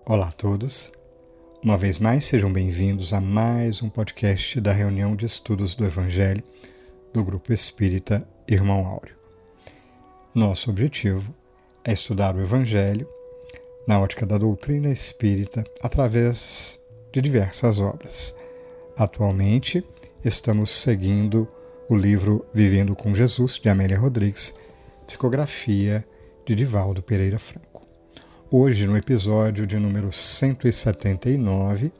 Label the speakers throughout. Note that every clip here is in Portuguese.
Speaker 1: Olá a todos, uma vez mais sejam bem-vindos a mais um podcast da reunião de estudos do Evangelho do Grupo Espírita Irmão Áureo. Nosso objetivo é estudar o Evangelho na ótica da doutrina espírita através de diversas obras. Atualmente estamos seguindo o livro Vivendo com Jesus, de Amélia Rodrigues, psicografia de Divaldo Pereira Franco. Hoje, no episódio de número 179,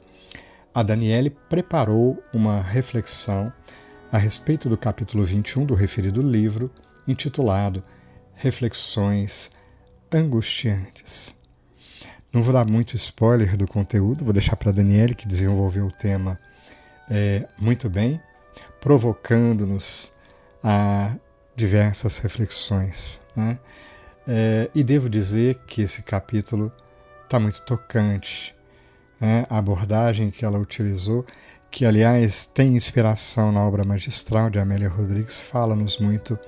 Speaker 1: a Daniele preparou uma reflexão a respeito do capítulo 21 do referido livro, intitulado Reflexões Angustiantes. Não vou dar muito spoiler do conteúdo, vou deixar para a Daniele, que desenvolveu o tema muito bem, provocando-nos a diversas reflexões, né? E devo dizer que esse capítulo está muito tocante, né? A abordagem que ela utilizou, que aliás tem inspiração na obra magistral de Amélia Rodrigues, fala-nos muito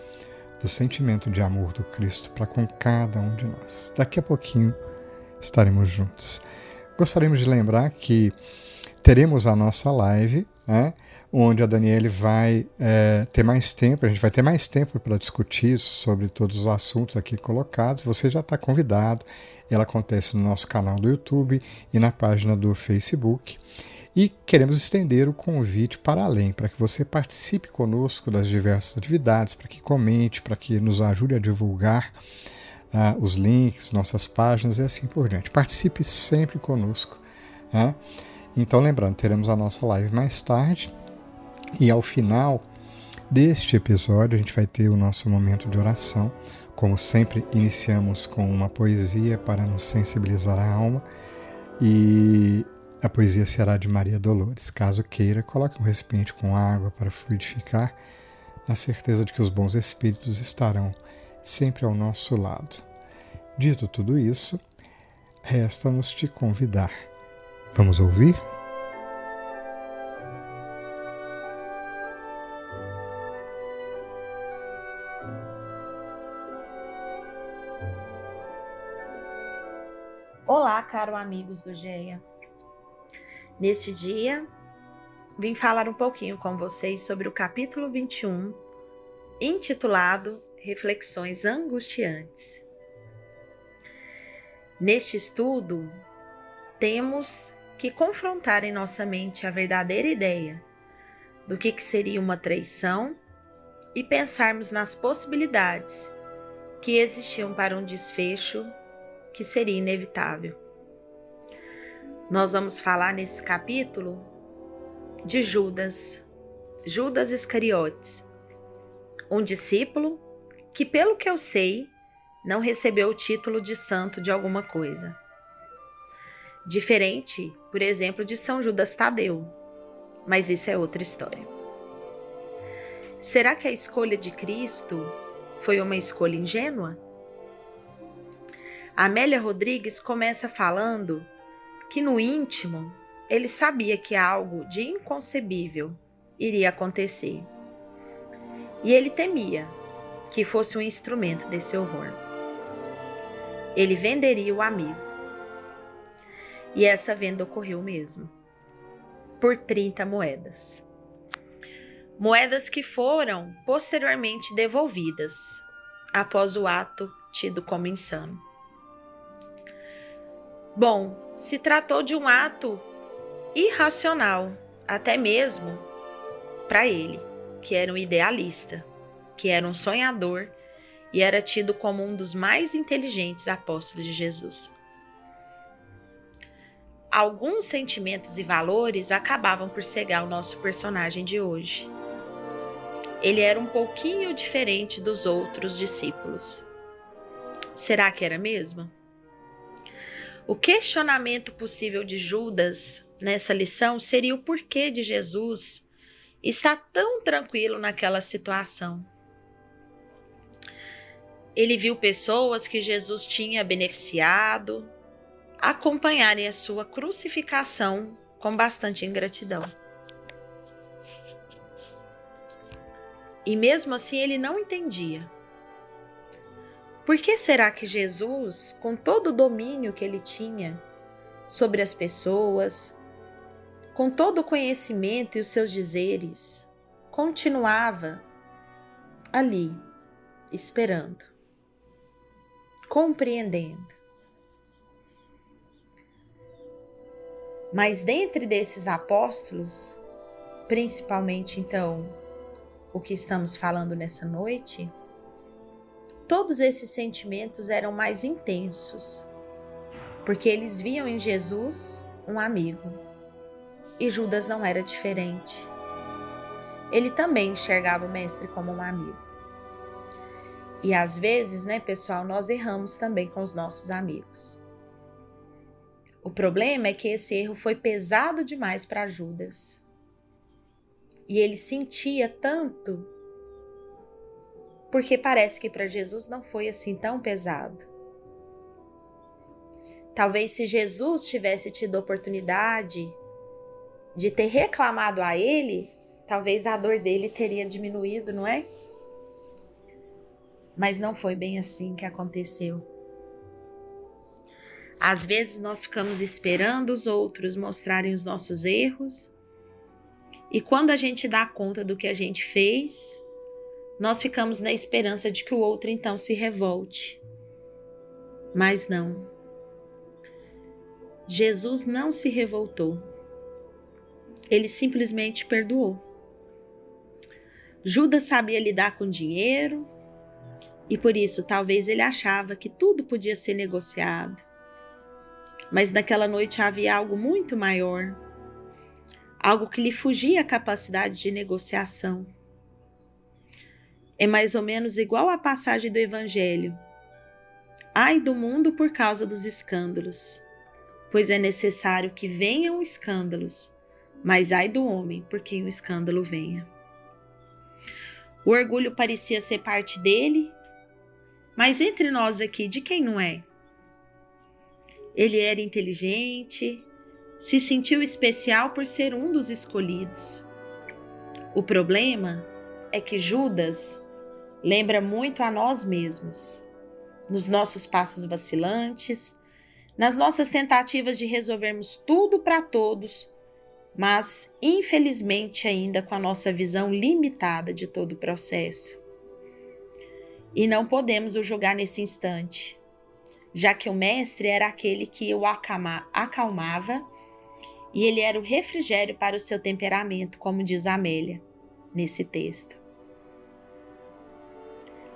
Speaker 1: do sentimento de amor do Cristo para com cada um de nós. Daqui a pouquinho estaremos juntos. Gostaríamos de lembrar que teremos a nossa live, né, onde a Daniele vai ter mais tempo, a gente vai ter mais tempo para discutir sobre todos os assuntos aqui colocados. Você já está convidado, ela acontece no nosso canal do YouTube e na página do Facebook. E queremos estender o convite para além, para que você participe conosco das diversas atividades, para que comente, para que nos ajude a divulgar os links, nossas páginas e assim por diante. Participe sempre conosco, né? Então, lembrando, teremos a nossa live mais tarde e ao final deste episódio a gente vai ter o nosso momento de oração. Como sempre, iniciamos com uma poesia para nos sensibilizar a alma e a poesia será de Maria Dolores. Caso queira, coloque um recipiente com água para fluidificar, na certeza de que os bons espíritos estarão sempre ao nosso lado. Dito tudo isso, resta-nos te convidar. Vamos ouvir?
Speaker 2: Olá, caro amigos do GEA. Neste dia, vim falar um pouquinho com vocês sobre o capítulo 21, intitulado Reflexões Angustiantes. Neste estudo, temos que confrontar em nossa mente a verdadeira ideia do que seria uma traição e pensarmos nas possibilidades que existiam para um desfecho que seria inevitável. Nós vamos falar nesse capítulo de Judas Iscariotes, um discípulo que, pelo que eu sei, não recebeu o título de santo de alguma coisa. Diferente, por exemplo, de São Judas Tadeu, mas isso é outra história. Será que a escolha de Cristo foi uma escolha ingênua? Amélia Rodrigues começa falando que no íntimo ele sabia que algo de inconcebível iria acontecer. E ele temia que fosse um instrumento desse horror. Ele venderia o amigo. E essa venda ocorreu mesmo, por 30 moedas. Moedas que foram posteriormente devolvidas, após o ato tido como insano. Bom, se tratou de um ato irracional, até mesmo para ele, que era um idealista, que era um sonhador e era tido como um dos mais inteligentes apóstolos de Jesus. Alguns sentimentos e valores acabavam por cegar o nosso personagem de hoje. Ele era um pouquinho diferente dos outros discípulos. Será que era mesmo? O questionamento possível de Judas nessa lição seria o porquê de Jesus estar tão tranquilo naquela situação. ele viu pessoas que Jesus tinha beneficiado acompanharem a sua crucificação com bastante ingratidão. E mesmo assim ele não entendia. Por que será que Jesus, com todo o domínio que ele tinha sobre as pessoas, com todo o conhecimento e os seus dizeres, continuava ali, esperando, compreendendo? Mas dentre desses apóstolos, principalmente então o que estamos falando nessa noite, todos esses sentimentos eram mais intensos, porque eles viam em Jesus um amigo. E Judas não era diferente. Ele também enxergava o mestre como um amigo. E às vezes, pessoal, nós erramos também com os nossos amigos. O problema é que esse erro foi pesado demais para Judas. E ele sentia tanto, porque parece que para Jesus não foi assim tão pesado. Talvez se Jesus tivesse tido a oportunidade de ter reclamado a ele, talvez a dor dele teria diminuído, não é? Mas não foi bem assim que aconteceu. Às vezes nós ficamos esperando os outros mostrarem os nossos erros, e quando a gente dá conta do que a gente fez, nós ficamos na esperança de que o outro então se revolte. Mas não. Jesus não se revoltou. Ele simplesmente perdoou. Judas sabia lidar com dinheiro e por isso talvez ele achava que tudo podia ser negociado. Mas naquela noite havia algo muito maior, algo que lhe fugia à capacidade de negociação. É mais ou menos igual à passagem do Evangelho. Ai do mundo por causa dos escândalos, pois é necessário que venham escândalos, mas ai do homem por quem o escândalo venha. O orgulho parecia ser parte dele, mas entre nós aqui, de quem não é? Ele era inteligente, se sentiu especial por ser um dos escolhidos. O problema é que Judas lembra muito a nós mesmos, nos nossos passos vacilantes, nas nossas tentativas de resolvermos tudo para todos, mas infelizmente ainda com a nossa visão limitada de todo o processo. E não podemos o julgar nesse instante, já que o mestre era aquele que o acalmava e ele era o refrigério para o seu temperamento, como diz Amélia nesse texto.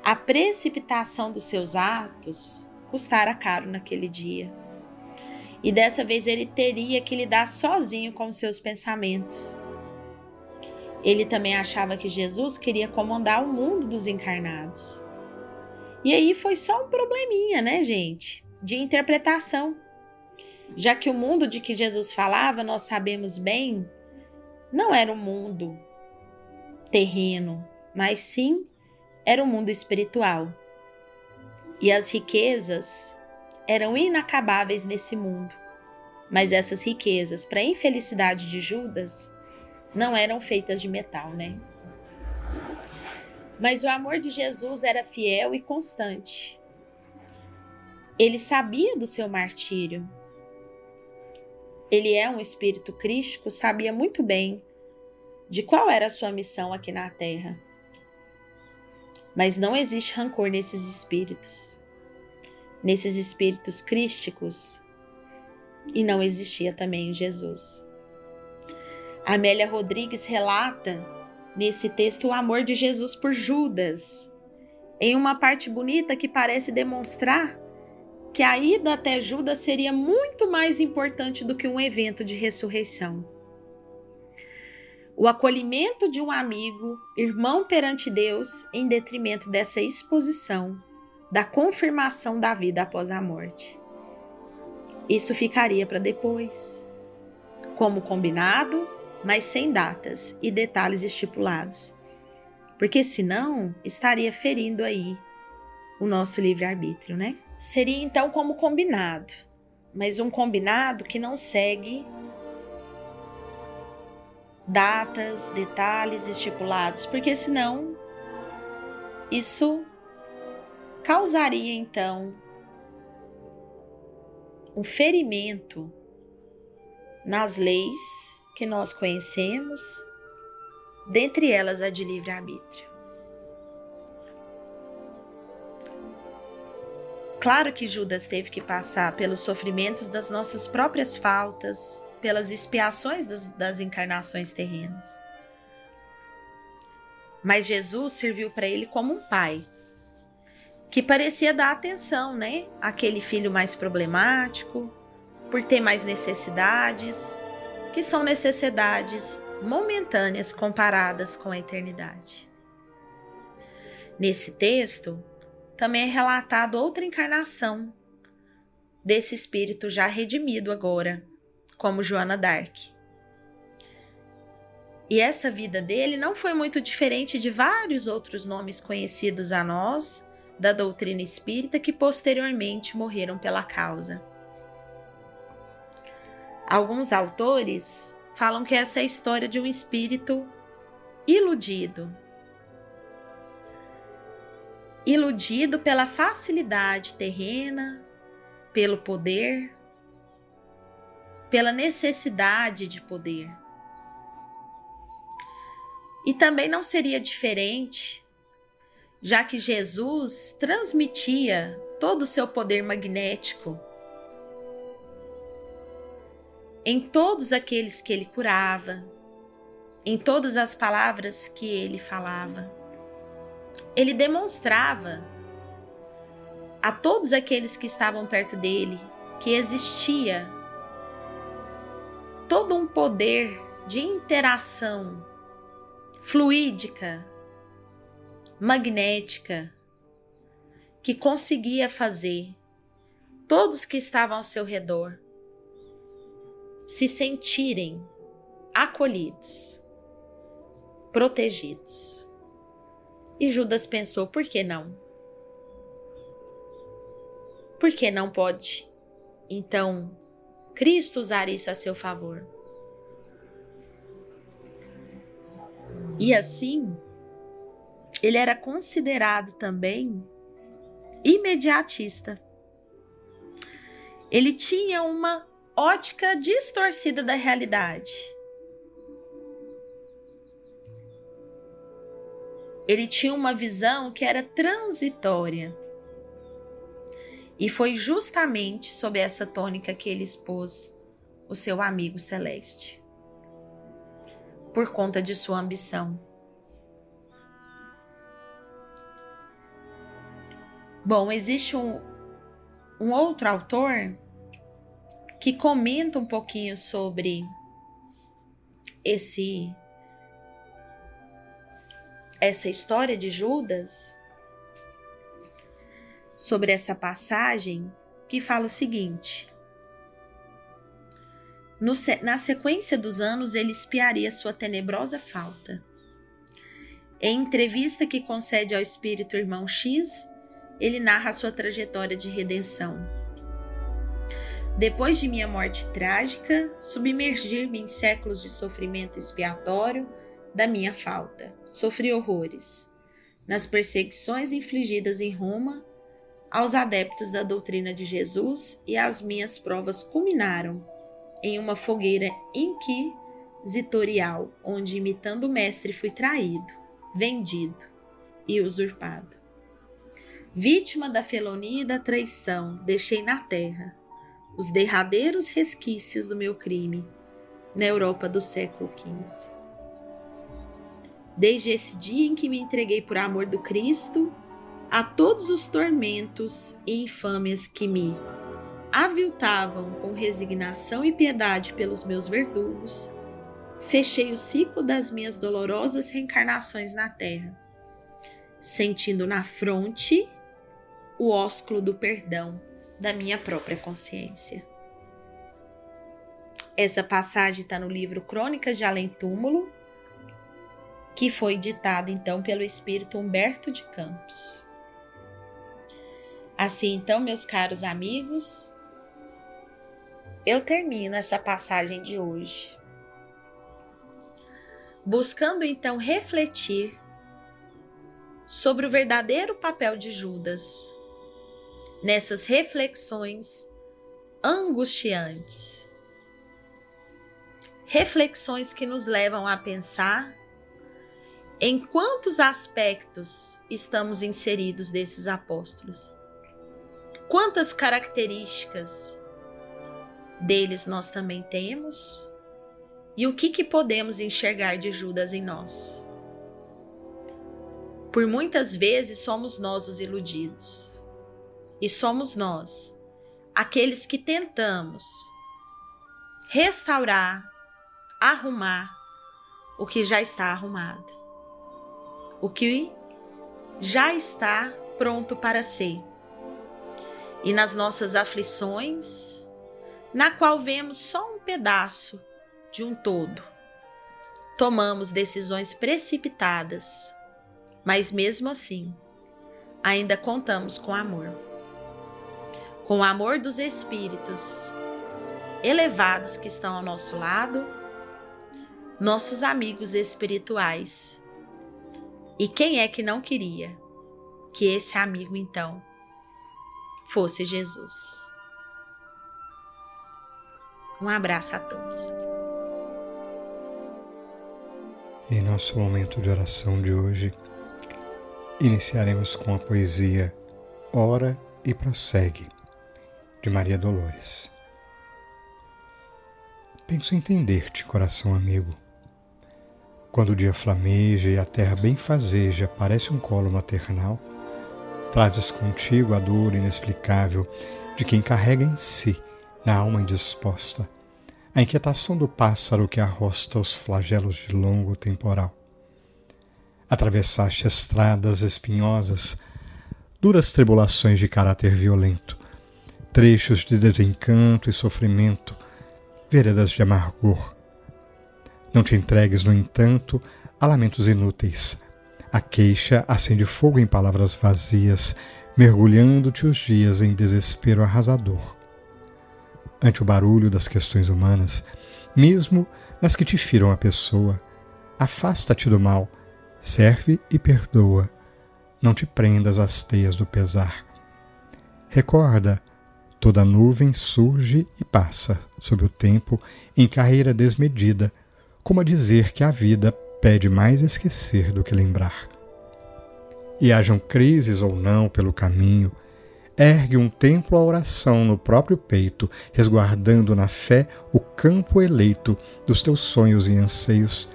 Speaker 2: A precipitação dos seus atos custara caro naquele dia. E dessa vez ele teria que lidar sozinho com os seus pensamentos. Ele também achava que Jesus queria comandar o mundo dos encarnados. E aí foi só um probleminha, gente? De interpretação. Já que o mundo de que Jesus falava, nós sabemos bem, não era um mundo terreno, mas sim era um mundo espiritual. E as riquezas eram inacabáveis nesse mundo. Mas essas riquezas, para a infelicidade de Judas, não eram feitas de metal, Mas o amor de Jesus era fiel e constante. Ele sabia do seu martírio. Ele é um espírito crístico, sabia muito bem de qual era a sua missão aqui na Terra. Mas não existe rancor nesses espíritos crísticos, e não existia também em Jesus. Amélia Rodrigues relata nesse texto o amor de Jesus por Judas, em uma parte bonita que parece demonstrar que a ida até Judas seria muito mais importante do que um evento de ressurreição. O acolhimento de um amigo, irmão perante Deus, em detrimento dessa exposição, da confirmação da vida após a morte. Isso ficaria para depois, como combinado, mas sem datas e detalhes estipulados, porque senão estaria ferindo aí o nosso livre-arbítrio, né? Seria então como combinado, mas um combinado que não segue datas, detalhes estipulados, porque senão isso causaria então um ferimento nas leis que nós conhecemos, dentre elas a de livre-arbítrio. Claro que Judas teve que passar pelos sofrimentos das nossas próprias faltas, pelas expiações das encarnações terrenas. Mas Jesus serviu para ele como um pai, que parecia dar atenção, né? Àquele filho mais problemático, por ter mais necessidades, que são necessidades momentâneas comparadas com a eternidade. Nesse texto, também é relatado outra encarnação desse espírito já redimido agora, como Joana d'Arc. E essa vida dele não foi muito diferente de vários outros nomes conhecidos a nós, da doutrina espírita, que posteriormente morreram pela causa. Alguns autores falam que essa é a história de um espírito iludido. Iludido pela facilidade terrena, pelo poder, pela necessidade de poder. E também não seria diferente, já que Jesus transmitia todo o seu poder magnético em todos aqueles que ele curava, em todas as palavras que ele falava. Ele demonstrava a todos aqueles que estavam perto dele que existia todo um poder de interação fluídica, magnética, que conseguia fazer todos que estavam ao seu redor se sentirem acolhidos, protegidos. E Judas pensou, por que não? Por que não pode, então, Cristo usar isso a seu favor? E assim, ele era considerado também imediatista. Ele tinha uma ótica distorcida da realidade. Ele tinha uma visão que era transitória. E foi justamente sob essa tônica que ele expôs o seu amigo celeste, por conta de sua ambição. Bom, existe um outro autor que comenta um pouquinho sobre essa história de Judas, sobre essa passagem, que fala o seguinte: na sequência dos anos, ele expiaria sua tenebrosa falta. Em entrevista que concede ao espírito irmão X, ele narra a sua trajetória de redenção. Depois de minha morte trágica, submergir-me em séculos de sofrimento expiatório da minha falta. Sofri horrores nas perseguições infligidas em Roma aos adeptos da doutrina de Jesus, e as minhas provas culminaram em uma fogueira inquisitorial, onde, imitando o mestre, fui traído, vendido e usurpado. Vítima da felonia e da traição, deixei na terra os derradeiros resquícios do meu crime na Europa do século XV. Desde esse dia em que me entreguei por amor do Cristo a todos os tormentos e infâmias que me aviltavam com resignação e piedade pelos meus verdugos, fechei o ciclo das minhas dolorosas reencarnações na terra, sentindo na fronte o ósculo do perdão da minha própria consciência. Essa passagem está no livro Crônicas de Além Túmulo, que foi ditado então pelo espírito Humberto de Campos. Assim, então, meus caros amigos, eu termino essa passagem de hoje, buscando então refletir sobre o verdadeiro papel de Judas nessas reflexões angustiantes. Reflexões que nos levam a pensar em quantos aspectos estamos inseridos desses apóstolos. Quantas características deles nós também temos e o que podemos enxergar de Judas em nós. Por muitas vezes somos nós os iludidos e somos nós aqueles que tentamos restaurar, arrumar o que já está arrumado, o que já está pronto para ser. E nas nossas aflições, na qual vemos só um pedaço de um todo, tomamos decisões precipitadas, mas mesmo assim, ainda contamos com amor. Com o amor dos espíritos elevados que estão ao nosso lado, nossos amigos espirituais. E quem é que não queria que esse amigo, então, fosse Jesus? Um abraço a todos.
Speaker 1: Em nosso momento de oração de hoje, iniciaremos com a poesia Ora e Prossegue, de Maria Dolores. Penso entender-te, coração amigo. Quando o dia flameja e a terra benfazeja parece um colo maternal, trazes contigo a dor inexplicável de quem carrega em si, na alma indisposta, a inquietação do pássaro que arrosta os flagelos de longo temporal. Atravessaste estradas espinhosas, duras tribulações de caráter violento, trechos de desencanto e sofrimento, veredas de amargor. Não te entregues, no entanto, a lamentos inúteis. A queixa acende fogo em palavras vazias, mergulhando-te os dias em desespero arrasador. Ante o barulho das questões humanas, mesmo nas que te firam a pessoa, afasta-te do mal, serve e perdoa. Não te prendas às teias do pesar. Recorda, toda nuvem surge e passa sob o tempo em carreira desmedida, como a dizer que a vida pede mais esquecer do que lembrar. E hajam crises ou não pelo caminho, ergue um templo à oração no próprio peito, resguardando na fé o campo eleito dos teus sonhos e anseios,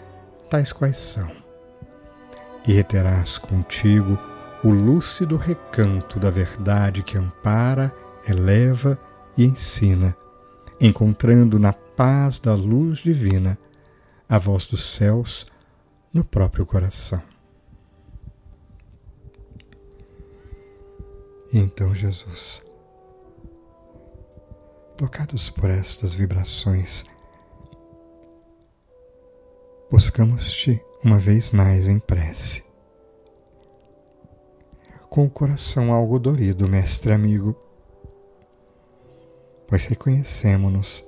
Speaker 1: tais quais são. E reterás contigo o lúcido recanto da verdade que ampara, eleva e ensina, encontrando na paz da luz divina a voz dos céus no próprio coração. E então, Jesus, tocados por estas vibrações, buscamos-te uma vez mais em prece. Com o coração algo dorido, mestre amigo, pois reconhecemo-nos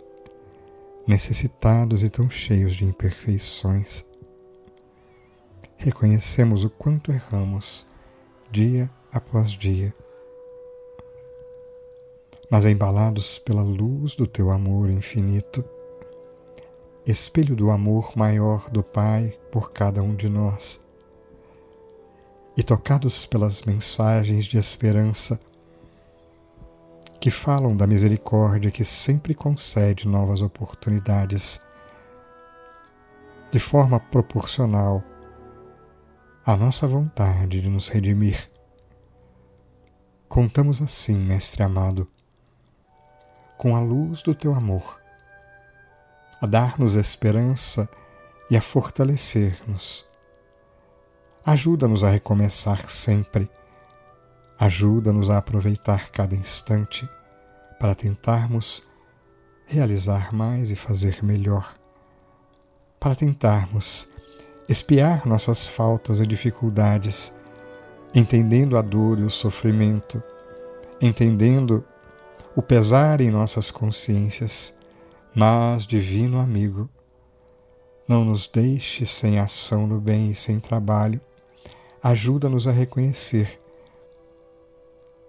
Speaker 1: necessitados e tão cheios de imperfeições. Reconhecemos o quanto erramos dia após dia, mas embalados pela luz do teu amor infinito, espelho do amor maior do Pai por cada um de nós, e tocados pelas mensagens de esperança que falam da misericórdia que sempre concede novas oportunidades, de forma proporcional à nossa vontade de nos redimir. Contamos assim, Mestre amado, com a luz do teu amor, a dar-nos esperança e a fortalecer-nos. Ajuda-nos a recomeçar sempre. Ajuda-nos a aproveitar cada instante para tentarmos realizar mais e fazer melhor, para tentarmos expiar nossas faltas e dificuldades, entendendo a dor e o sofrimento entendendo o pesar em nossas consciências, mas, divino amigo, não nos deixe sem ação no bem e sem trabalho. Ajuda-nos a reconhecer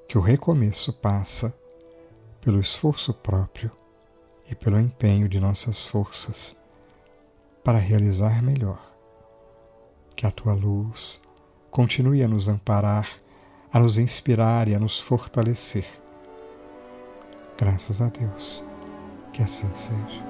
Speaker 1: que o recomeço passa pelo esforço próprio e pelo empenho de nossas forças para realizar melhor. Que a tua luz continue a nos amparar, a nos inspirar e a nos fortalecer. Graças a Deus, que assim seja.